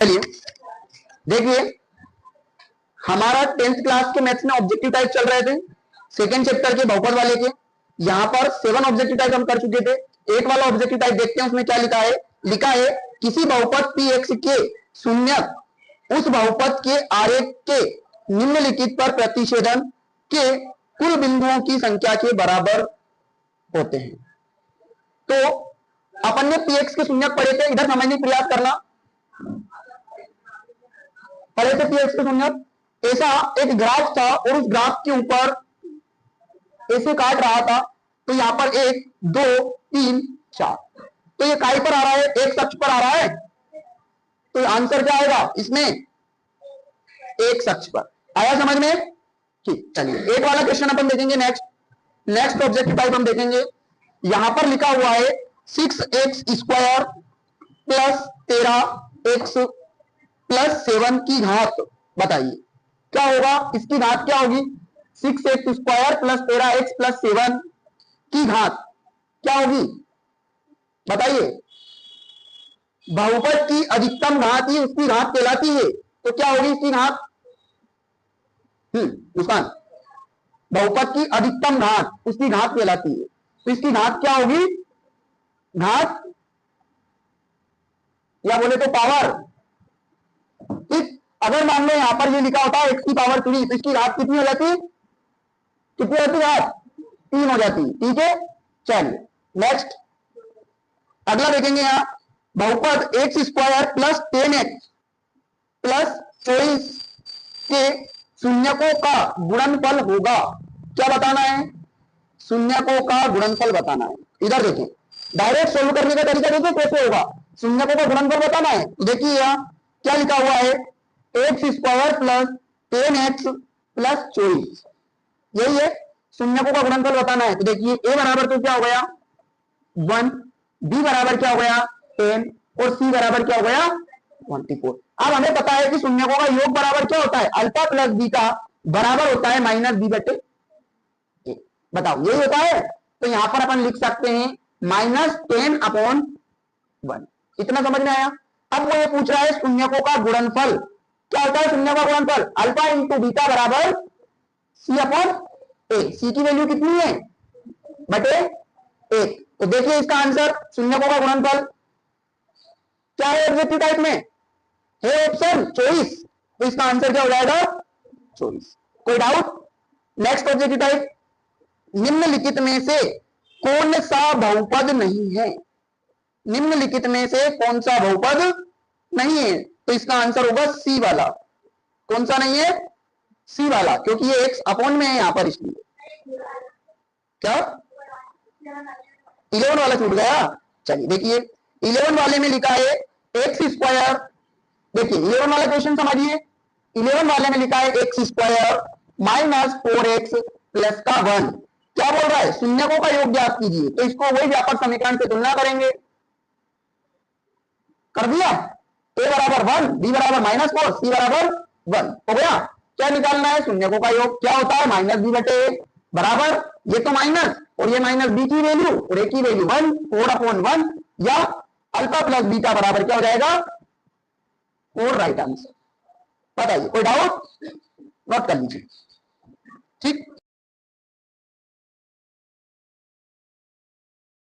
चलिए देखिए, हमारा 10th क्लास के मैथ्स में ऑब्जेक्टिव टाइप चल रहे थे, सेकंड चैप्टर के बहुपद वाले के। यहाँ पर 7 ऑब्जेक्टिव टाइप हम कर चुके थे। एक वाला ऑब्जेक्टिव टाइप देखते हैं, उसमें क्या लिखा है किसी बहुपद px के शून्यक उस बहुपद के आरेख के निम्नलिखित पर प्रतिच्छेदन के कुल बिंदुओं की संख्या के बराबर होते हैं। तो अपन ने px के शून्यक पढ़े थे, इधर समझने का प्रयास करना। पढ़े थे px के शून्यक, ऐसा एक ग्राफ था और उस ग्राफ के ऊपर ऐसे काट रहा था, तो यहां पर 1 2 3 4, तो ये काय पर आ रहा है, एक अक्ष पर आ रहा है, तो आंसर क्या आएगा इसमें, एक अक्ष पर। आया समझ में? ठीक, चलिए एक वाला क्वेश्चन अपन देखेंगे। नेक्स्ट ऑब्जेक्टिव टाइप हम देखेंगे। यहां पर लिखा हुआ है 6x square plus 13x plus 7 की घात बताइए क्या होगा। इसकी घात क्या होगी, 6x square plus 13x plus 7 की घात क्या होगी बताइए। बहुपद की अधिकतम घात ही उसकी घात कहलाती है, तो क्या होगी इसकी घात। मुस्कान, बहुपद की अधिकतम घात उसकी घात कहलाती है, तो इसकी घात क्या होगी, घात या बोले तो पावर। ठीक, अगर मान लो यहां पर ये लिखा होता है x की पावर 3, तो इसकी घात कितनी हो जाती, कितनी होती घात, 3 हो जाती। ठीक है, चलिए नेक्स्ट अगला देखेंगे। यहां बहुपद x square plus 10x plus 24 के शून्यकों का गुणनफल होगा, क्या बताना है, शून्यकों का गुणनफल बताना है। इधर देखें, डायरेक्ट सोल्व करने का तरीका देखिए कैसे होगा, शून्यकों का गुणनफल बताना है। देखिए यहां क्या लिखा हुआ है, x square plus 10x plus 24, यही है शून्यकों का गुणनफल बताना है। तो देखिए a बराबर तो क्या हो गया 1, b बराबर क्या हो गया 10 और c बराबर क्या हो गया 24। अब हमें पता है कि शून्यकों का योग बराबर क्या होता है, अल्फा प्लस बीटा बराबर होता है माइनस बी बटे ए। बताओ यही होता है, तो यहां पर अपन लिख सकते हैं -10/1। इतना समझ में आया। अब वो ये पूछ रहा है शून्यकों का गुणनफल क्या होता है, शून्य का गुणनफल अल्फा इंटू बीटा बराबर सी अपॉन ए। सी की वैल्यू कितनी है बटे 1। तो देखिए इसका आंसर शून्यकों का गुणनफल क्या है ऑब्जेक्टिव टाइप में है ऑप्शन 24, तो इसका आंसर क्या हो जाएगा 24। कोई डाउट। नेक्स्ट ऑब्जेक्टिव टाइप, निम्नलिखित में से कौन सा बहुपद नहीं है, निम्नलिखित में से कौन सा बहुपद नहीं है, तो इसका आंसर होगा सी वाला। कौन सा नहीं है, सी वाला, क्योंकि ये x अपॉन में है यहां पर, इसलिए क्या 11 वाला छूट गया। चलिए देखिए 11 वाले में लिखा है एक्स स्क्वायर, देखिए 11 वाला क्वेश्चन समझिए। 11 वाले में लिखा है x square minus 4x plus का 1, क्या बोल रहा है शून्यकों का योग ज्ञात कीजिए। तो इसको वही व्यापक समीकरण से तुलना करेंगे, कर दिया, a बराबर 1, b बराबर -4, c बराबर 1 हो गया। क्या निकालना है, शून्यकों का योग क्या होता है माइनस बी बटे ए बराबर, ये तो माइनस और ये माइनस बी की वैल्यू और ए की वैल्यू 1, 4/1 या अल्फा प्लस बीटा बराबर क्या हो जाएगा 4, राइट आंसर। बताइए कोई डाउट, नोट कर लीजिए। ठीक।